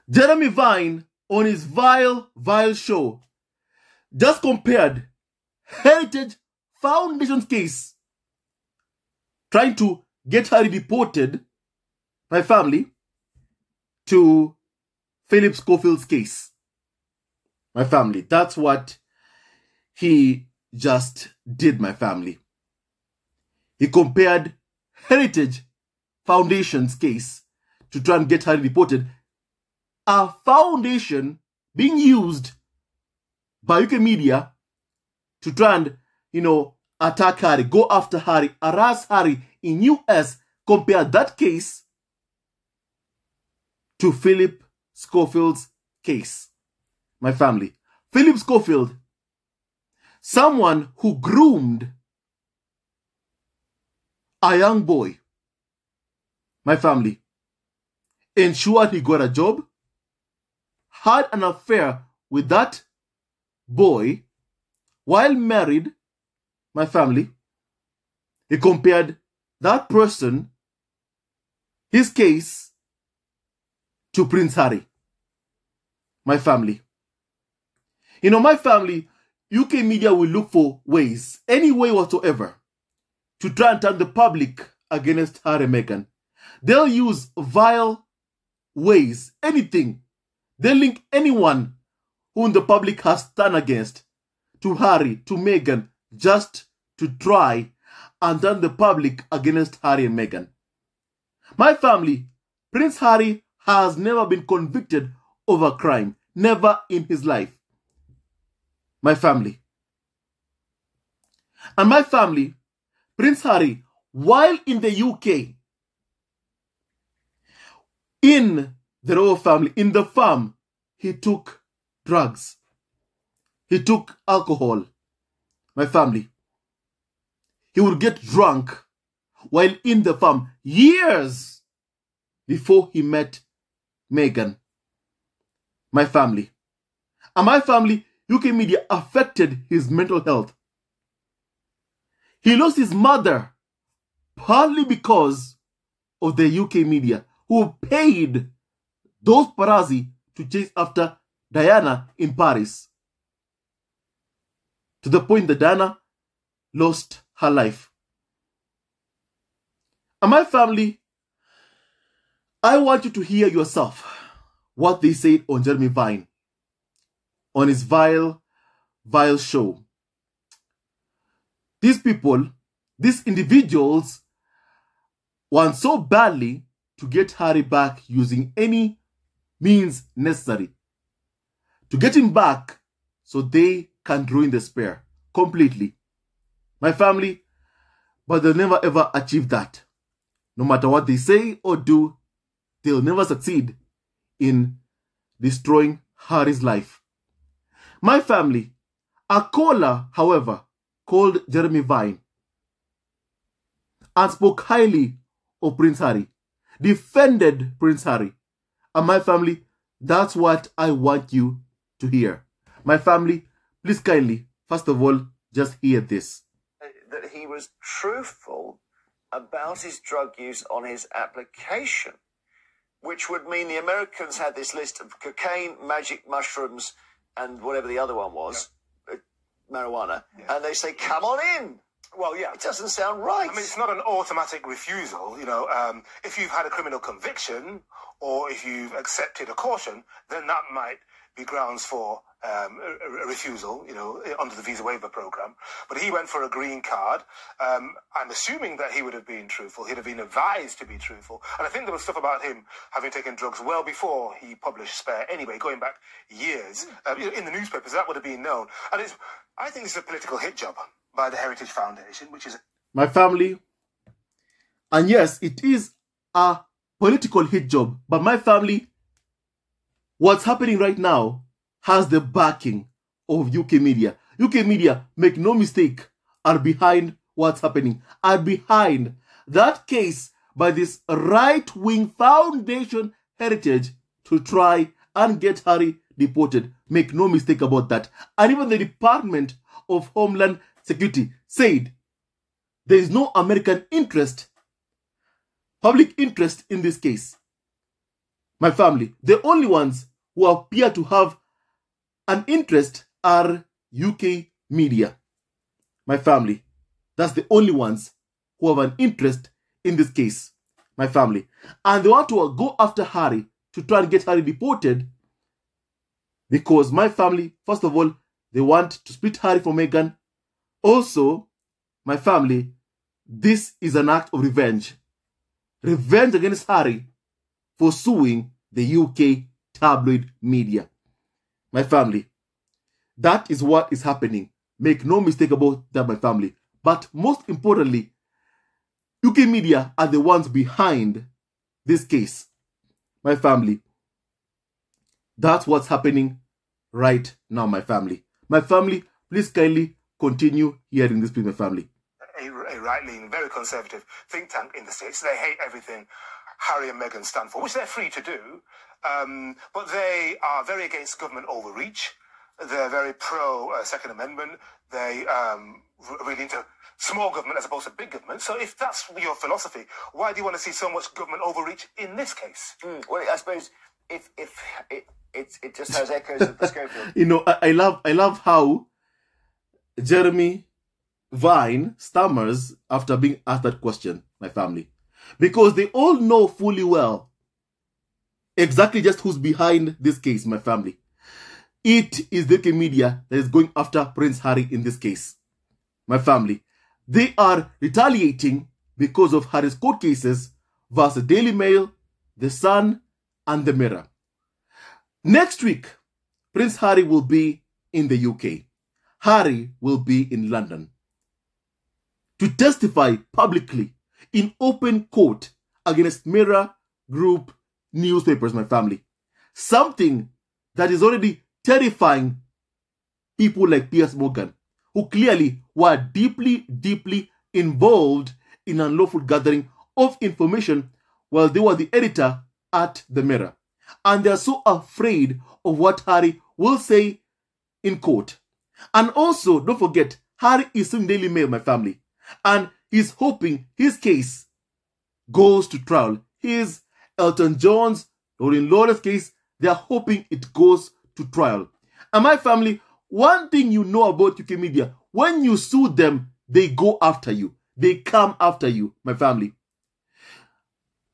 Jeremy Vine, on his vile show, just compared Heritage Foundation's case, trying to get Harry deported by family, to Philip Schofield's case. My family. That's what he just did, my family. He compared Heritage Foundation's case to try and get Harry deported. A foundation being used by UK media to try and, attack Harry, go after Harry, harass Harry in US, compare that case to Philip Schofield's case. My family. Philip Schofield, someone who groomed a young boy. My family. Ensured he got a job, had an affair with that boy while married. My family. He compared that person, his case, to Prince Harry. My family. My family, UK media will look for ways, any way whatsoever, to try and turn the public against Harry and Meghan. They'll use vile ways, anything. They'll link anyone whom the public has turned against to Harry, to Meghan, just to try and turn the public against Harry and Meghan. My family, Prince Harry has never been convicted of a crime. Never in his life. My family. And my family, Prince Harry, while in the UK, in the royal family, in the farm, he took drugs. He took alcohol. My family. He would get drunk while in the farm years before he met Meghan. My family. And my family, UK media affected his mental health. He lost his mother partly because of the UK media who paid those paparazzi to chase after Diana in Paris. To the point that Diana lost her life. And my family, I want you to hear yourself what they said on Jeremy Vine, on his vile show. These people, these individuals, want so badly to get Harry back using any means necessary to get him back so they can ruin the spare completely. My family, but they'll never ever achieve that. No matter what they say or do, they'll never succeed in destroying Harry's life. My family, a caller, however, called Jeremy Vine and spoke highly of Prince Harry, defended Prince Harry. And my family, that's what I want you to hear. My family, please kindly, first of all, just hear this. That he was truthful about his drug use on his application, which would mean the Americans had this list of cocaine, magic mushrooms, and whatever the other one was, marijuana, and they say, come on in. Well, yeah. It doesn't sound right. I mean, it's not an automatic refusal. If you've had a criminal conviction or if you've accepted a caution, then that might be grounds for a refusal, under the visa waiver program. But he went for a green card. I'm assuming that he would have been truthful. He'd have been advised to be truthful. And I think there was stuff about him having taken drugs well before he published Spare anyway, going back years. In the newspapers, that would have been known. And I think it's a political hit job by the Heritage Foundation, which is... My family, and yes, it is a political hit job, but my family, what's happening right now has the backing of UK media. UK media, make no mistake, are behind what's happening, are behind that case by this right-wing foundation Heritage to try and get Harry deported. Make no mistake about that. And even the Department of Homeland Security said there is no American interest, public interest in this case. My family, the only ones who appear to have an interest are UK media. My family, that's the only ones who have an interest in this case. My family. And they want to go after Harry to try and get Harry deported because my family, first of all, they want to split Harry from Meghan. Also, my family, this is an act of revenge. Revenge against Harry for suing the UK tabloid media. My family, that is what is happening. Make no mistake about that, my family. But most importantly, UK media are the ones behind this case. My family, that's what's happening right now, my family. My family, please kindly continue hearing this, please, my family. A right-leaning, very conservative think tank in the States. They hate everything Harry and Meghan stand for, which they're free to do. But they are very against government overreach. They're very pro-Second Amendment. They really into small government as opposed to big government. So if that's your philosophy, why do you want to see so much government overreach in this case? Well, I suppose if it just has echoes of the Schofield. You know, I love how Jeremy Vine stammers after being asked that question, my family. Because they all know fully well exactly just who's behind this case, my family. It is the UK media that is going after Prince Harry in this case. My family. They are retaliating because of Harry's court cases versus Daily Mail, The Sun, and The Mirror. Next week, Prince Harry will be in the UK. Harry will be in London to testify publicly in open court against Mirror Group newspapers, my family. Something that is already terrifying people like Piers Morgan, who clearly were deeply, deeply involved in unlawful gathering of information while they were the editor at the Mirror. And they are so afraid of what Harry will say in court. And also, don't forget, Harry is in Daily Mail, my family. And he's hoping his case goes to trial. His Elton John's or in Lola's case, they are hoping it goes to trial. And my family, one thing you know about UK media, when you sue them, they go after you. They come after you, my family.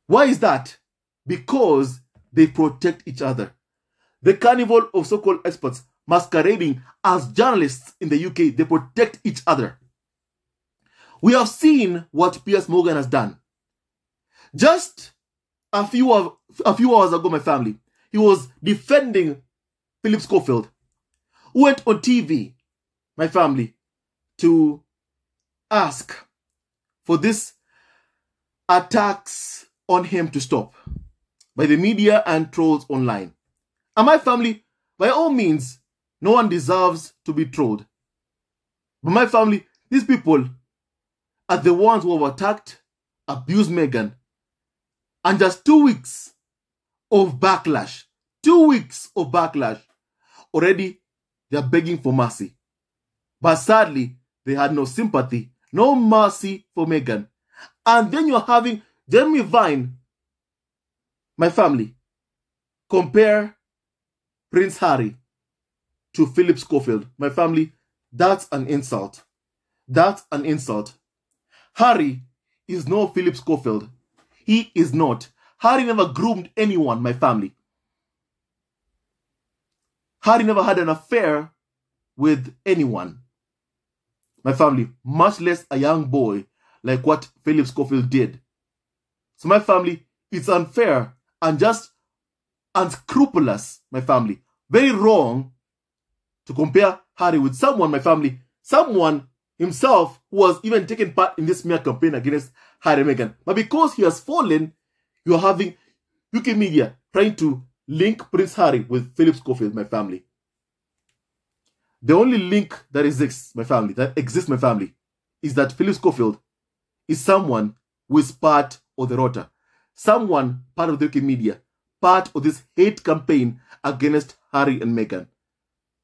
Why is that? Because they protect each other. The carnival of so-called experts masquerading as journalists in the UK, they protect each other. We have seen what Piers Morgan has done. Just a few hours ago, my family, he was defending Philip Schofield, who went on TV, my family, to ask for these attacks on him to stop by the media and trolls online. And my family, by all means, no one deserves to be trolled. But my family, these people are the ones who have attacked, abused Meghan. And just 2 weeks of backlash, 2 weeks of backlash, already they are begging for mercy. But sadly, they had no sympathy, no mercy for Meghan. And then you're having Jeremy Vine, my family, compare Prince Harry to Philip Schofield. My family, that's an insult. That's an insult. Harry is no Philip Schofield. He is not. Harry never groomed anyone, my family. Harry never had an affair with anyone. My family, much less a young boy like what Philip Schofield did. So my family, it's unfair and just unscrupulous, my family. Very wrong to compare Harry with someone, my family, someone himself who was even taking part in this smear campaign against Harry and Meghan. But because he has fallen, you are having UK media trying to link Prince Harry with Philip Schofield, my family. The only link that exists, my family, is that Philip Schofield is someone who is part of the rota. Someone part of the UK media, part of this hate campaign against Harry and Meghan.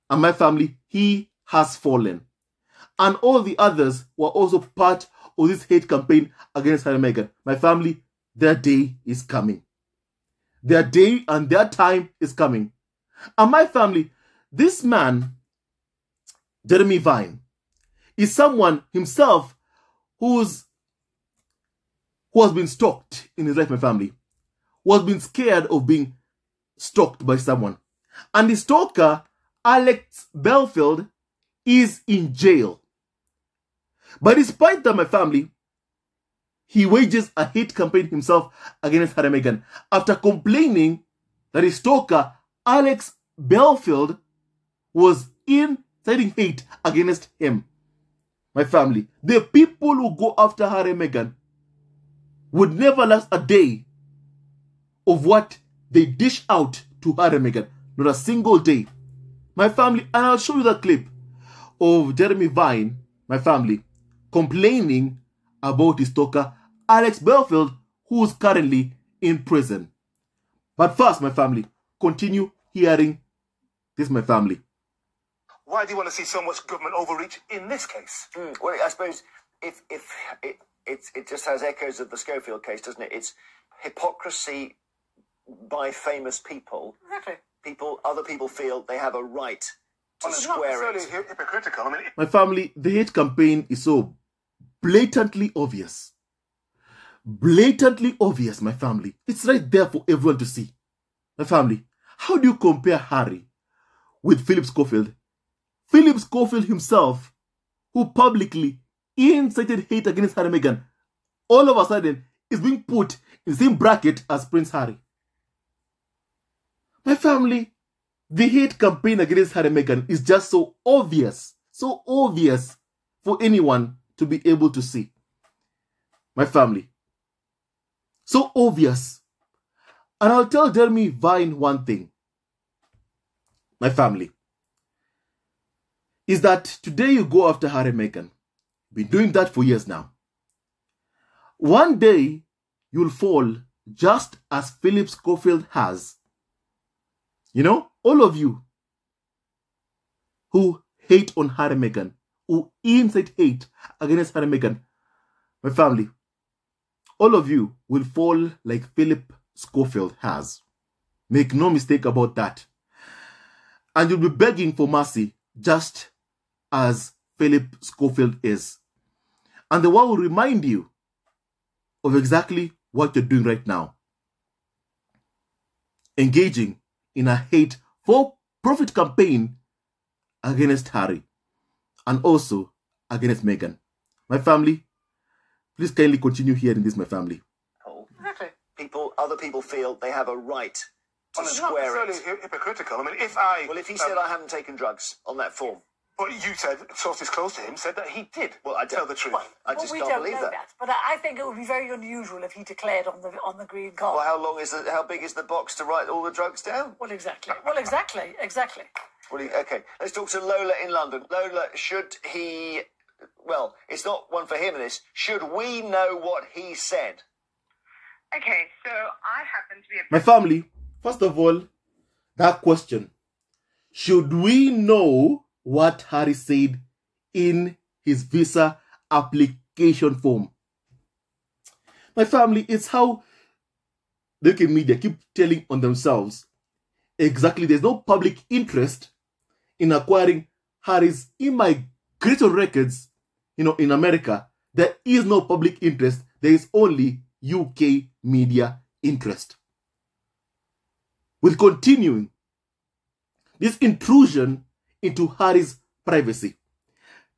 And my family, he has fallen. And all the others were also part of this hate campaign against Harry and Meghan. My family, their day is coming. Their day and their time is coming. And my family, this man, Jeremy Vine, is someone himself who has been stalked in his life, my family, who has been scared of being stalked by someone. And the stalker, Alex Belfield, is in jail. But despite that, my family, he wages a hate campaign himself against Harry and Meghan after complaining that his stalker, Alex Belfield, was inciting hate against him. My family, the people who go after Harry and Meghan would never last a day of what they dish out to Harry and Meghan. Not a single day. My family, and I'll show you that clip of Jeremy Vine, my family, complaining about his stalker, Alex Belfield, who is currently in prison. But first, my family, continue hearing this, my family. Why do you want to see so much government overreach in this case? Well, I suppose if it just has echoes of the Schofield case, doesn't it? It's hypocrisy by famous people. Exactly. Other people feel they have a right to square it. It's not necessarily hypocritical. I mean, My family, the hate campaign is so blatantly obvious. Blatantly obvious, my family. It's right there for everyone to see. My family, how do you compare Harry with Philip Schofield? Philip Schofield himself, who publicly incited hate against Harry and Meghan, all of a sudden is being put in the same bracket as Prince Harry. My family, the hate campaign against Harry and Meghan is just so obvious for anyone to be able to see. My family, so obvious. And I'll tell Jeremy Vine one thing. My family, is that today you go after Harry and Meghan. Been doing that for years now. One day you'll fall just as Philip Schofield has. You know, all of you who hate on Harry and Meghan, who incite hate against Harry and Meghan, my family, all of you will fall like Philip Schofield has. Make no mistake about that. And you'll be begging for mercy just as Philip Schofield is. And the world will remind you of exactly what you're doing right now. Engaging in a hate for profit campaign against Harry and also against Meghan. My family, please kindly continue hearing this, my family. exactly. Other people feel they have a right to It's square not it. necessarily hypocritical. I mean, Well, if he said I haven't taken drugs on that form, but you said sources close to him said that he did. well, I tell the truth. I just we can't don't believe know that. But I think it would be very unusual if he declared on the green card. Well, how big is the box to write all the drugs down? Well, exactly. Exactly. Well, okay, let's talk to Lola in London. Lola, should he? Well, it's not one for him in this. Should we know what he said? Okay, so I happen to be a... My family, first of all, that question. Should we know what Harry said in his visa application form? My family, it's how the UK media keep telling on themselves. Exactly, there's no public interest in acquiring Harry's immigration records, in America. There is no public interest. There is only UK media interest. With continuing this intrusion into Harry's privacy,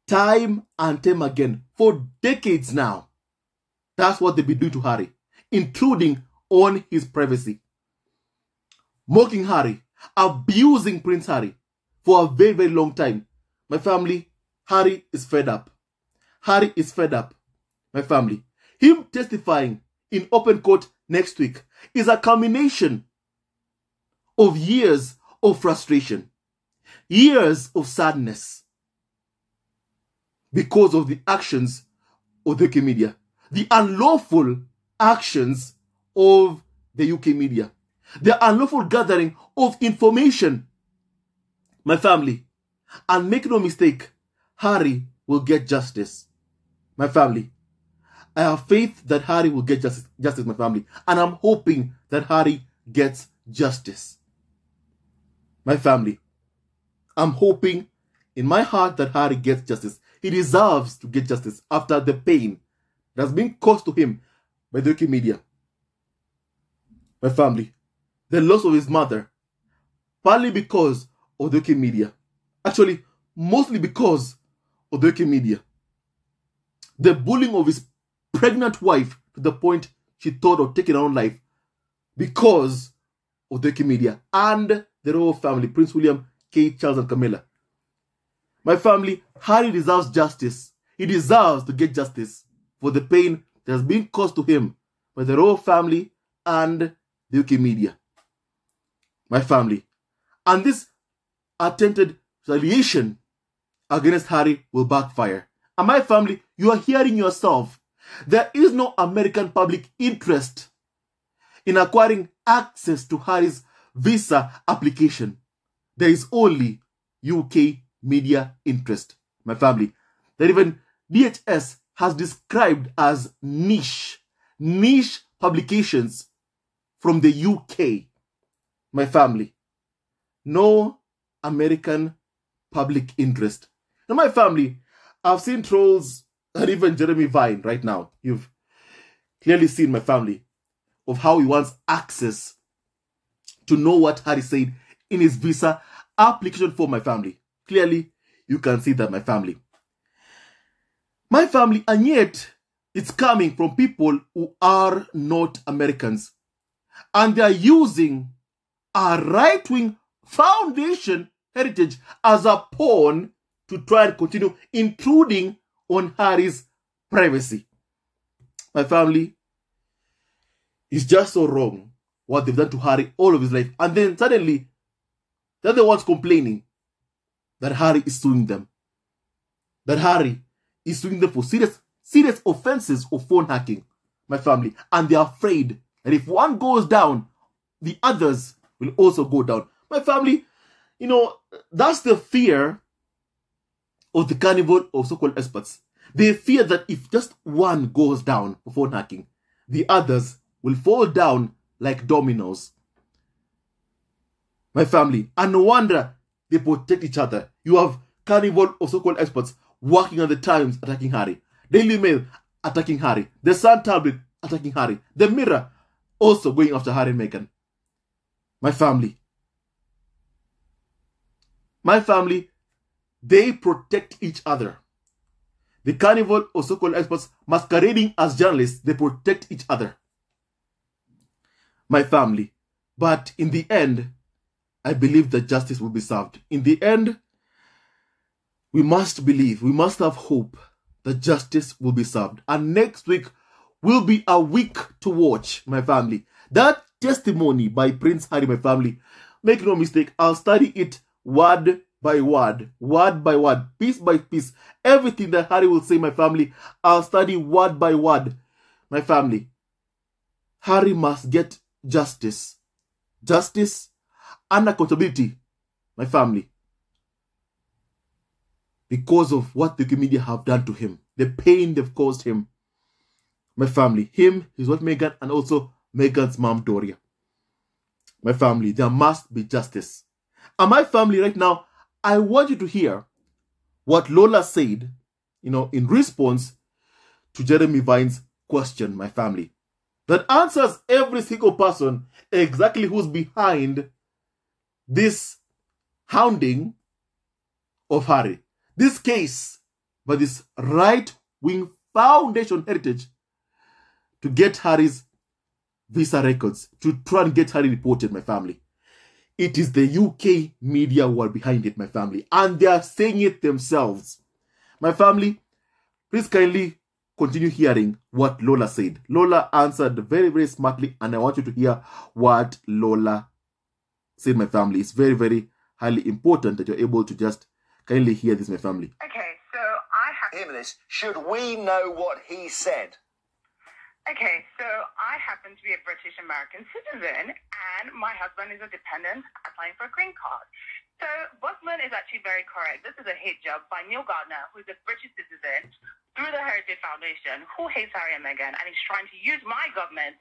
time and time again, for decades now, that's what they've been doing to Harry, intruding on his privacy, mocking Harry, abusing Prince Harry for a very, very long time. My family, Harry is fed up. Harry is fed up. My family, him testifying in open court next week is a culmination of years of frustration, years of sadness because of the actions of the UK media, the unlawful actions of the UK media, the unlawful gathering of information. My family, and make no mistake, Harry will get justice. My family, I have faith that Harry will get justice, my family, and I'm hoping that Harry gets justice. My family, I'm hoping in my heart that Harry gets justice. He deserves to get justice after the pain that has been caused to him by the UK media. My family, the loss of his mother, partly because of the UK media. Actually, mostly because of the UK media. The bullying of his pregnant wife to the point she thought of taking her own life because of the UK media. And the royal family, Prince William, Kate, Charles, and Camilla. My family, Harry deserves justice. He deserves to get justice for the pain that has been caused to him by the royal family and the UK media. My family. And this attempted retaliation against Harry will backfire. And my family, you are hearing yourself. There is no American public interest in acquiring access to Harry's visa application. There is only UK media interest. My family, that even DHS has described as niche publications from the UK. My family, no American public interest. Now, my family, I've seen trolls and even Jeremy Vine right now. You've clearly seen, my family, of how he wants access to know what Harry said in his visa application for my family. Clearly, you can see that, my family. My family, and yet it's coming from people who are not Americans. And they are using a right-wing foundation heritage as a pawn to try and continue intruding on Harry's privacy. My family, it's just so wrong what they've done to Harry all of his life. And then suddenly, they're the ones complaining that Harry is suing them. That Harry is suing them for serious offenses of phone hacking. My family. And they're afraid that if one goes down, the others will also go down. My family, you know, that's the fear of the carnival of so-called experts. They fear that if just one goes down for phone hacking, the others will fall down like dominoes. My family, and no wonder they protect each other. You have carnival of so-called experts working on the Times attacking Harry, Daily Mail attacking Harry, the Sun Tablet attacking Harry, the Mirror also going after Harry and Meghan. My family, they protect each other. The carnival of so-called experts masquerading as journalists, they protect each other. My family, but in the end, I believe that justice will be served. In the end, we must believe, we must have hope that justice will be served. And next week will be a week to watch, my family. That testimony by Prince Harry, my family, make no mistake, I'll study it word by word, piece by piece. Everything that Harry will say, my family, I'll study word by word, my family. Harry must get justice. Justice and accountability, my family. Because of what the media have done to him. The pain they've caused him. My family. Him, his wife Meghan, and also Meghan's mom Doria. My family, there must be justice. And my family right now, I want you to hear what Lola said, in response to Jeremy Vine's question, my family. That answers every single person exactly who's behind this hounding of Harry. This case by this right-wing foundation heritage to get Harry's visa records, to try and get Harry reported, my family. It is the UK media who are behind it, my family. And they are saying it themselves. My family, please kindly continue hearing what Lola said. Lola answered very, very smartly, and I want you to hear what Lola said, my family. It's very, very highly important that you're able to just kindly hear this, my family. Okay, so I have... Him this. Should we know what he said? Okay, so I happen to be a British American citizen, and my husband is a dependent applying for a green card. So Bosman is actually very correct. This is a hate job by Neil Gardner, who is a British citizen through the Heritage Foundation, who hates Harry and Meghan, and he's trying to use my government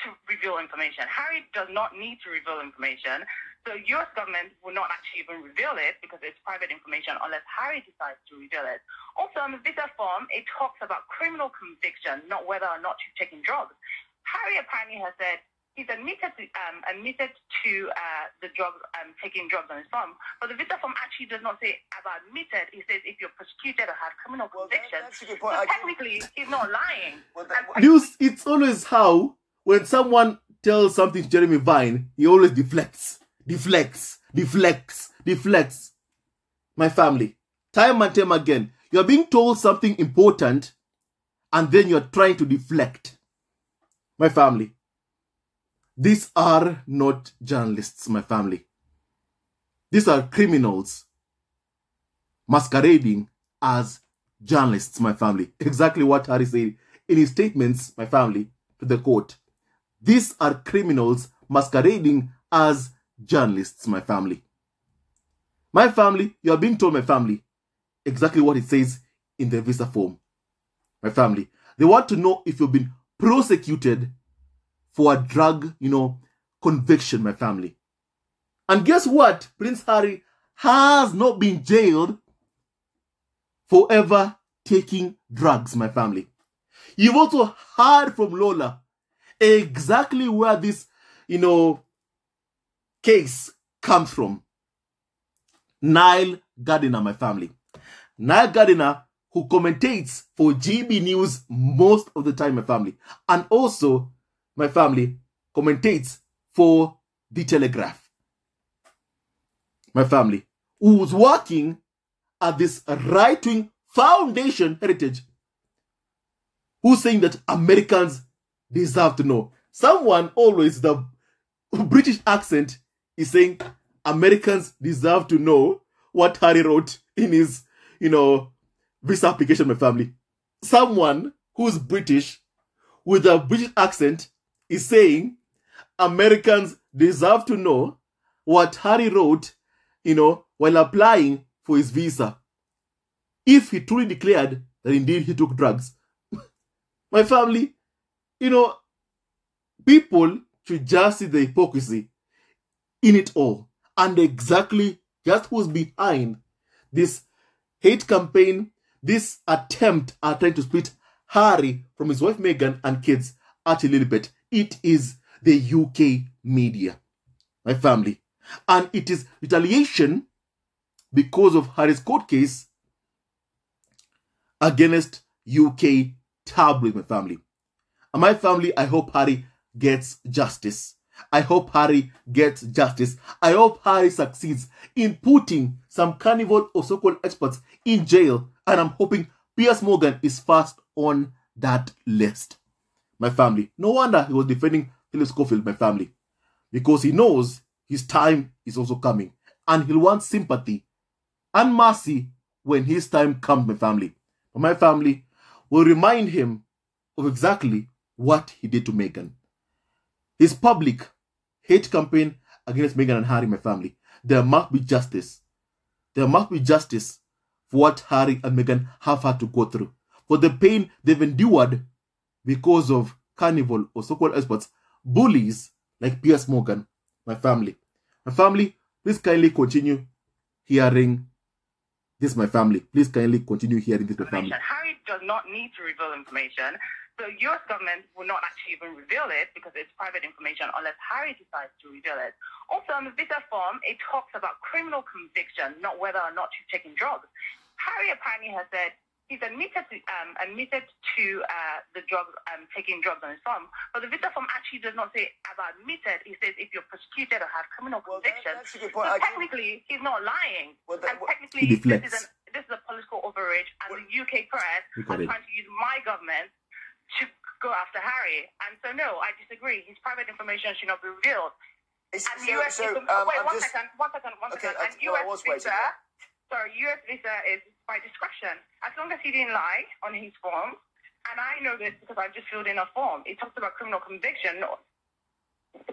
to reveal information. Harry does not need to reveal information. The U.S. government will not actually even reveal it because it's private information unless Harry decides to reveal it. Also, on the visa form, it talks about criminal conviction, not whether or not you're taking drugs. Harry apparently has said he's admitted to the drugs, taking drugs on his form, but the visa form actually does not say about admitted. It says if you're prosecuted or have criminal conviction. That's a good point. So technically, he's not lying. It's always how when someone tells something to Jeremy Vine, he always deflects. My family, time and time again, you're being told something important and then you're trying to deflect. My family, these are not journalists, my family. These are criminals masquerading as journalists, my family. Exactly what Harry said in his statements, my family, to the court. These are criminals masquerading as journalists, my family. My family, you are being told, my family, exactly what it says in the visa form. My family, they want to know if you've been prosecuted for a drug, conviction, my family. And guess what? Prince Harry has not been jailed for ever taking drugs, my family. You've also heard from Lola exactly where this, case comes from. Niall Gardiner, my family. Niall Gardiner, who commentates for GB News most of the time, my family. And also, my family, commentates for The Telegraph. My family, who's working at this right-wing foundation, Heritage, who's saying that Americans deserve to know. Someone always, the British accent is saying Americans deserve to know what Harry wrote in his, visa application, my family. Someone who's British with a British accent is saying Americans deserve to know what Harry wrote, while applying for his visa. If he truly declared that indeed he took drugs. My family, people should just see the hypocrisy in it all. And exactly just who's behind this hate campaign, this attempt at trying to split Harry from his wife Meghan and kids at a little bit. It is the UK media, my family. And it is retaliation because of Harry's court case against UK tabloids, my family. And my family, I hope Harry gets justice. I hope Harry gets justice. I hope Harry succeeds in putting some carnival of so-called experts in jail. And I'm hoping Piers Morgan is first on that list. My family. No wonder he was defending Philip Schofield, my family. Because he knows his time is also coming. And he'll want sympathy and mercy when his time comes, my family. But my family will remind him of exactly what he did to Meghan. His public hate campaign against Meghan and Harry, my family. There must be justice. There must be justice for what Harry and Meghan have had to go through. For the pain they've endured because of carnival or so-called experts, bullies like Piers Morgan, my family. My family, please kindly continue hearing this, my family. Please kindly continue hearing this, my family. Harry does not need to reveal information. The U.S. government will not actually even reveal it because it's private information unless Harry decides to reveal it. Also, on the visa form, it talks about criminal conviction, not whether or not you're taking drugs. Harry apparently has said he's admitted to the drugs, taking drugs on his form, but the visa form actually does not say about admitted. It says if you're prosecuted or have criminal conviction. That's a good point. So technically, he's not lying. And technically, this is a political overreach, and the UK press are trying to use my government to go after Harry. And so, no, I disagree. His private information should not be revealed. One second. Okay, and US visa is by discretion. As long as he didn't lie on his form, and I know this because I just filled in a form. It talks about criminal conviction,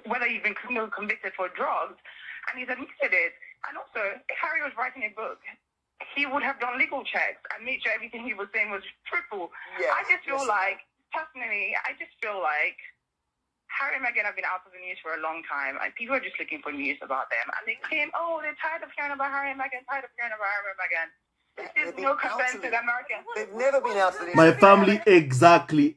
whether you've been criminally convicted for drugs, and he's admitted it. And also, if Harry was writing a book, he would have done legal checks and made sure everything he was saying was truthful. Yes, I just feel like, personally, Harry and Meghan have been out of the news for a long time, and people are just looking for news about them. And they claim, oh, they're tired of hearing about Harry and Meghan, tired of hearing about Harry and Meghan. This is no concern to the Americans. They've never been out of the news. My family, exactly.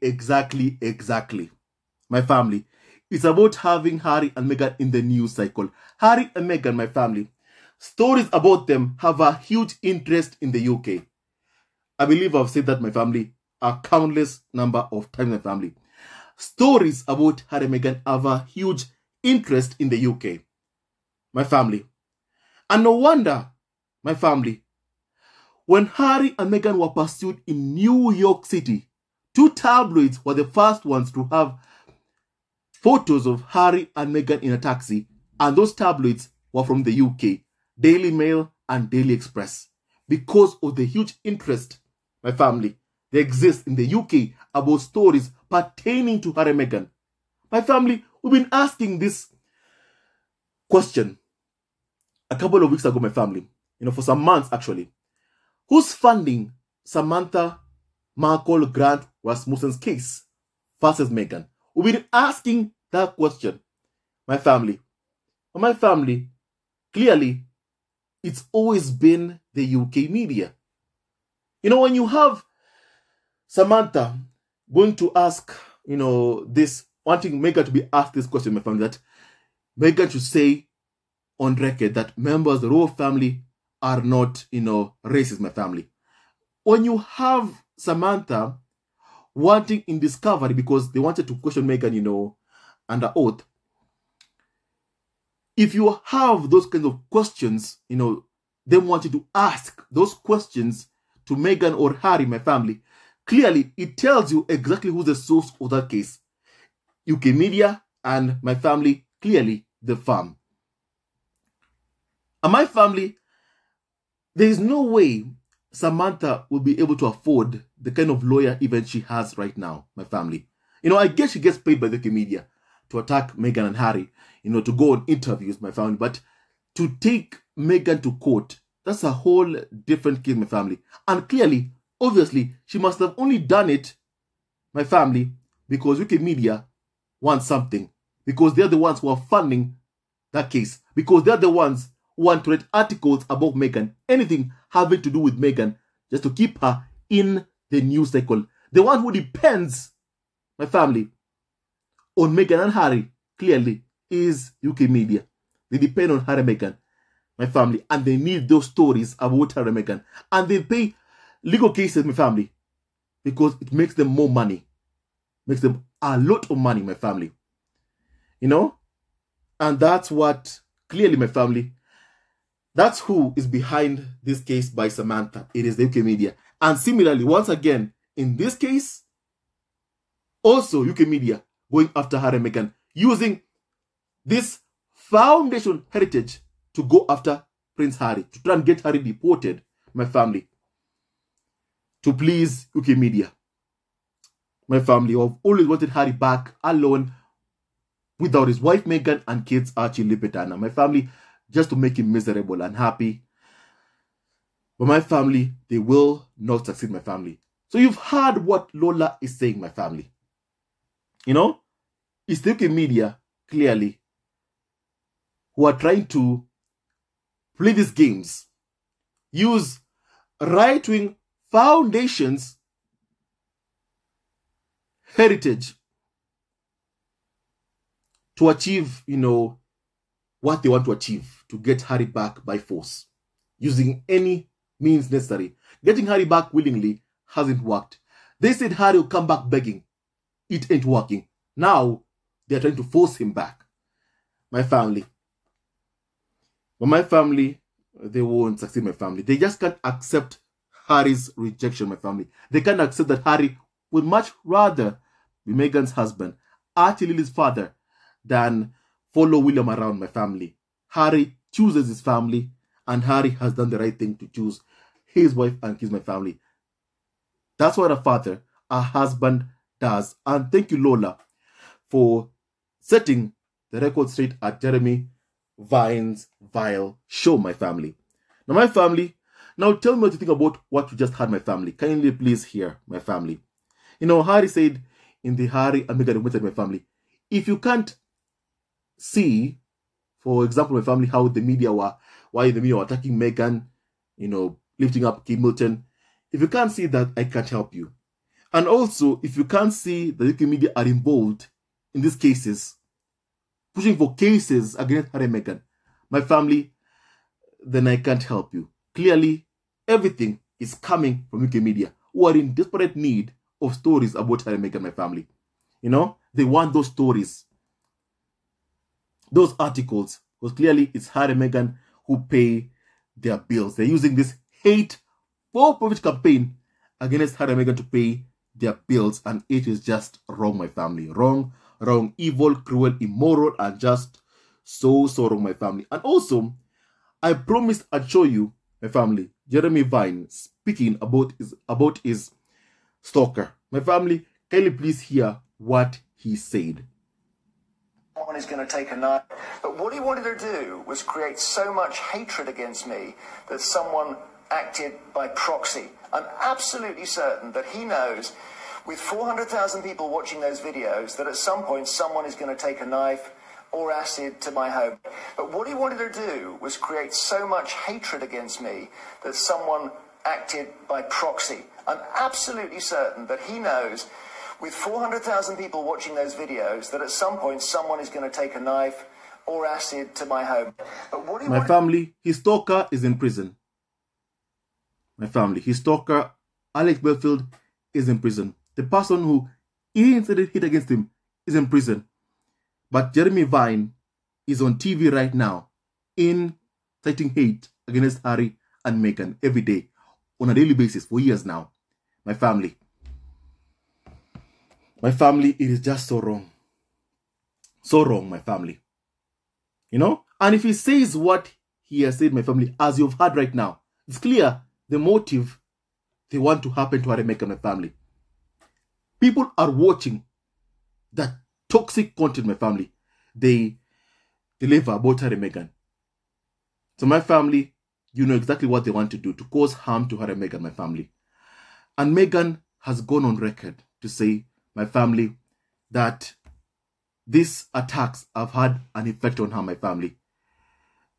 My family. It's about having Harry and Meghan in the news cycle. Harry and Meghan, my family. Stories about them have a huge interest in the UK. I believe I've said that, my family, a countless number of times, my family. Stories about Harry and Meghan have a huge interest in the UK. My family. And no wonder, my family, when Harry and Meghan were pursued in New York City, 2 tabloids were the first ones to have photos of Harry and Meghan in a taxi, and those tabloids were from the UK, Daily Mail and Daily Express, because of the huge interest, my family, that exists in the UK about stories pertaining to Harry and Meghan. My family, we've been asking this question a couple of weeks ago, my family, for some months actually. Who's funding Samantha Markle Grant Rasmussen's case versus Meghan? We've been asking that question, my family. And my family, clearly, it's always been the UK media. When you have Samantha going to ask, this, wanting Meghan to be asked this question, my family, that Meghan should say on record that members of the royal family are not, racist, my family. When you have Samantha wanting in discovery because they wanted to question Meghan, under oath, if you have those kinds of questions, them wanting to ask those questions to Meghan or Harry, my family, clearly it tells you exactly who's the source of that case. UK media and my family, clearly the farm. And my family, there is no way Samantha will be able to afford the kind of lawyer even she has right now, my family. I guess she gets paid by the UK media to attack Meghan and Harry, to go on interviews, my family. But to take Meghan to court, that's a whole different case, my family. And clearly, obviously, she must have only done it, my family, because UK media wants something. Because they're the ones who are funding that case. Because they're the ones who want to write articles about Meghan, anything having to do with Meghan, just to keep her in the news cycle. The one who depends, my family, on Meghan and Harry, clearly, is UK media. They depend on Harry and Meghan, my family, and they need those stories about Harry and Meghan. And they pay legal cases, my family, because it makes them more money. Makes them a lot of money, my family. And that's what, clearly, my family, that's who is behind this case by Samantha. It is the UK media. And similarly, once again, in this case, also UK media going after Harry and Meghan, using this foundation heritage to go after Prince Harry, to try and get Harry deported, my family, to please UK media. My family have always wanted Harry back alone without his wife Meghan and kids Archie, Lipetana. My family, just to make him miserable and happy. But my family, they will not succeed, my family. So you've heard what Lola is saying, my family. It's the UK media, clearly, who are trying to play these games, use right-wing foundations, heritage, to achieve, what they want to achieve, to get Harry back by force, using any means necessary. Getting Harry back willingly hasn't worked. They said Harry will come back begging. It ain't working. Now, they're trying to force him back. My family. But my family, they won't succeed, my family. They just can't accept Harry's rejection, my family. They can't accept that Harry would much rather be Meghan's husband, Archie Lily's father, than follow William around, my family. Harry chooses his family, and Harry has done the right thing to choose his wife and kids, my family. That's what a father, a husband, does. And thank you, Lola, for setting the record straight at Jeremy Vine's Vile show, my family. Now, my family, now tell me what you think about what you just heard, my family. Kindly please hear, my family. Harry said in the Harry and Meghan documentary, my family, if you can't see, for example, my family, how the media were, why the media were attacking Meghan, you know, lifting up Kim Milton, if you can't see that, I can't help you. And also, if you can't see the UK media are involved in these cases, pushing for cases against Harry and Meghan, my family, then I can't help you. Clearly, everything is coming from UK media, who are in desperate need of stories about Harry and Meghan, my family. You know, they want those stories, those articles, because clearly it's Harry and Meghan who pay their bills. They're using this hate for profit campaign against Harry and Meghan to pay their bills, and it is just wrong, my family. Wrong, evil, cruel, immoral, and just so wrong, my family. And also, I promised I'd show you, my family, Jeremy Vine speaking about his stalker. My family, can you please hear what he said? Someone is going to take a knife. But what he wanted to do was create so much hatred against me that someone acted by proxy. I'm absolutely certain that he knows, with 400,000 people watching those videos, that at some point someone is going to take a knife or acid to my home. But what he wanted to do was create so much hatred against me that someone acted by proxy. I'm absolutely certain that he knows, with 400,000 people watching those videos, that at some point someone is going to take a knife or acid to my home. But what my family, his stalker is in prison. My family, his stalker, Alex Belfield, is in prison. The person who incited hit against him is in prison. But Jeremy Vine is on TV right now, inciting hate against Harry and Meghan every day, on a daily basis for years now. My family, it is just so wrong. So wrong, my family. You know? And if he says what he has said, my family, as you've heard right now, it's clear the motive they want to happen to Harry and Meghan, my family. People are watching that toxic content, my family, they deliver about Harry and Meghan. So my family, you know exactly what they want to do, to cause harm to Harry and Meghan, my family. And Meghan has gone on record to say, my family, that these attacks have had an effect on her, my family.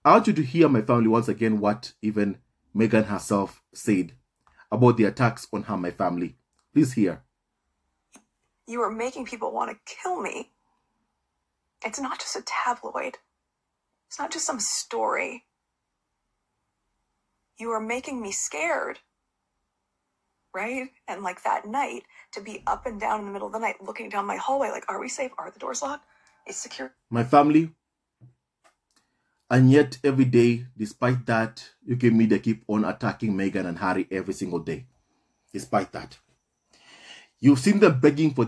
I want you to hear, my family, once again what even Meghan herself said about the attacks on her, my family. Please hear. You are making people want to kill me. It's not just a tabloid. It's not just some story. You are making me scared. Right? And like that night, to be up and down in the middle of the night, looking down my hallway, like, are we safe? Are the doors locked? Is secure? My family, and yet every day, despite that, UK media keep on attacking Meghan and Harry every single day. Despite that, you've seen them begging for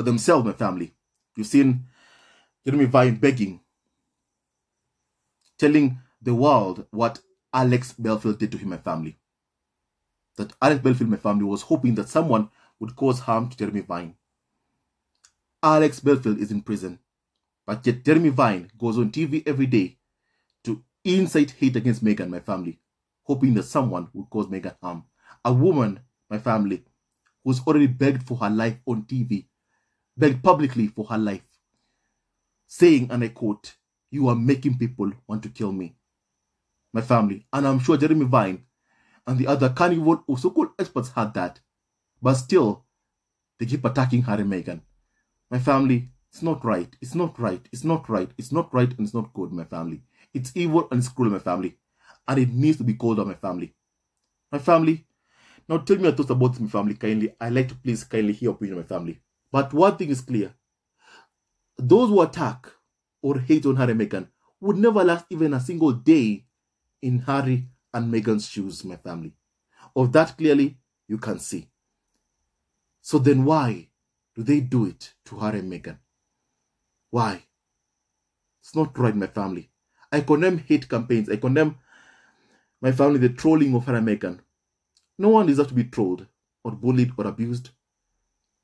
themselves, my family. You've seen Jeremy Vine begging, telling the world what Alex Belfield did to him, my family. That Alex Belfield, my family, was hoping that someone would cause harm to Jeremy Vine. Alex Belfield is in prison, but yet Jeremy Vine goes on TV every day to incite hate against Meghan, my family, hoping that someone would cause Meghan harm. A woman, my family, who's already begged for her life on TV, begged publicly for her life, saying, and I quote, "You are making people want to kill me." My family, and I'm sure Jeremy Vine and the other carnival or so-called experts had that, but still, they keep attacking Harry and Meghan. My family, it's not right. It's not right. It's not right. It's not right, and it's not good, my family. It's evil and it's cruel, my family, and it needs to be called out, my family. My family, now tell me your thoughts about my family, kindly. I like to please kindly hear your opinion, my family. But one thing is clear: those who attack or hate on Harry and Meghan would never last even a single day in Harry and Meghan's shoes, my family. Of that clearly you can see. So then why do they do it to Harry and Meghan? Why? It's not right, my family. I condemn hate campaigns. I condemn, my family, the trolling of Harry and Meghan. No one deserves to be trolled or bullied or abused.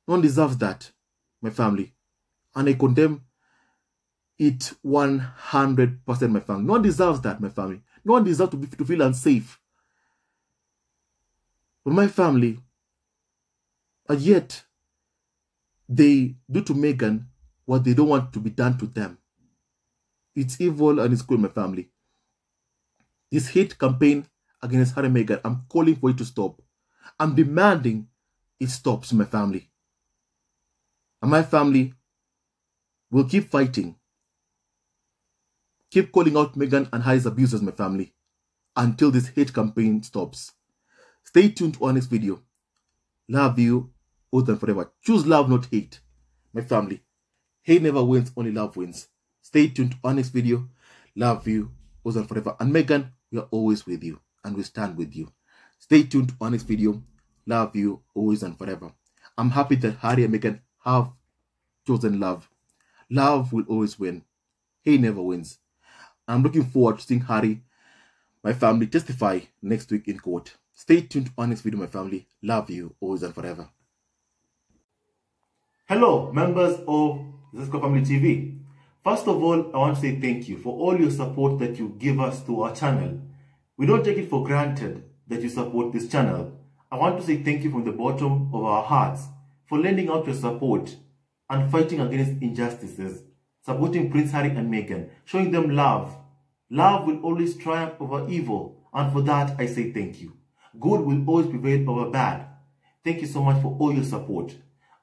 No one deserves that, my family. And I condemn it 100%, my family. No one deserves that, my family. No one deserves to feel unsafe. But my family, and yet, they do to Meghan what they don't want to be done to them. It's evil and it's cruel, my family. This hate campaign against Harry and Meghan, I'm calling for it to stop. I'm demanding it stops, my family. And my family will keep fighting. Keep calling out Meghan and Harry's abusers, my family, until this hate campaign stops. Stay tuned to our next video. Love you, always and forever. Choose love, not hate, my family. Hate never wins, only love wins. Stay tuned to our next video. Love you, always and forever. And Meghan, we are always with you and we stand with you. Stay tuned to our next video. Love you, always and forever. I'm happy that Harry and Meghan have chosen love. Love will always win. Hate never wins. I'm looking forward to seeing Harry, my family, testify next week in court. Stay tuned to our next video, my family. Love you, always and forever. Hello, members of Sussex Family TV. First of all, I want to say thank you for all your support that you give us to our channel. We don't take it for granted that you support this channel. I want to say thank you from the bottom of our hearts for lending out your support and fighting against injustices, supporting Prince Harry and Meghan, showing them love. Love will always triumph over evil, and for that I say thank you. Good will always prevail over bad. Thank you so much for all your support.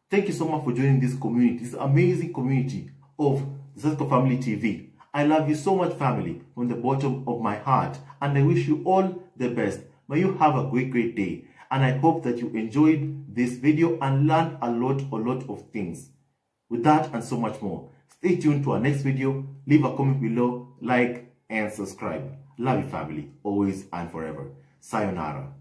Thank you so much for joining this community, this amazing community of Sussex Family TV. I love you so much, family, from the bottom of my heart, and I wish you all the best. May you have a great day, and I hope that you enjoyed this video and learned a lot of things. With that and so much more, stay tuned to our next video. Leave a comment below, like and subscribe. Love you, family, always and forever. Sayonara.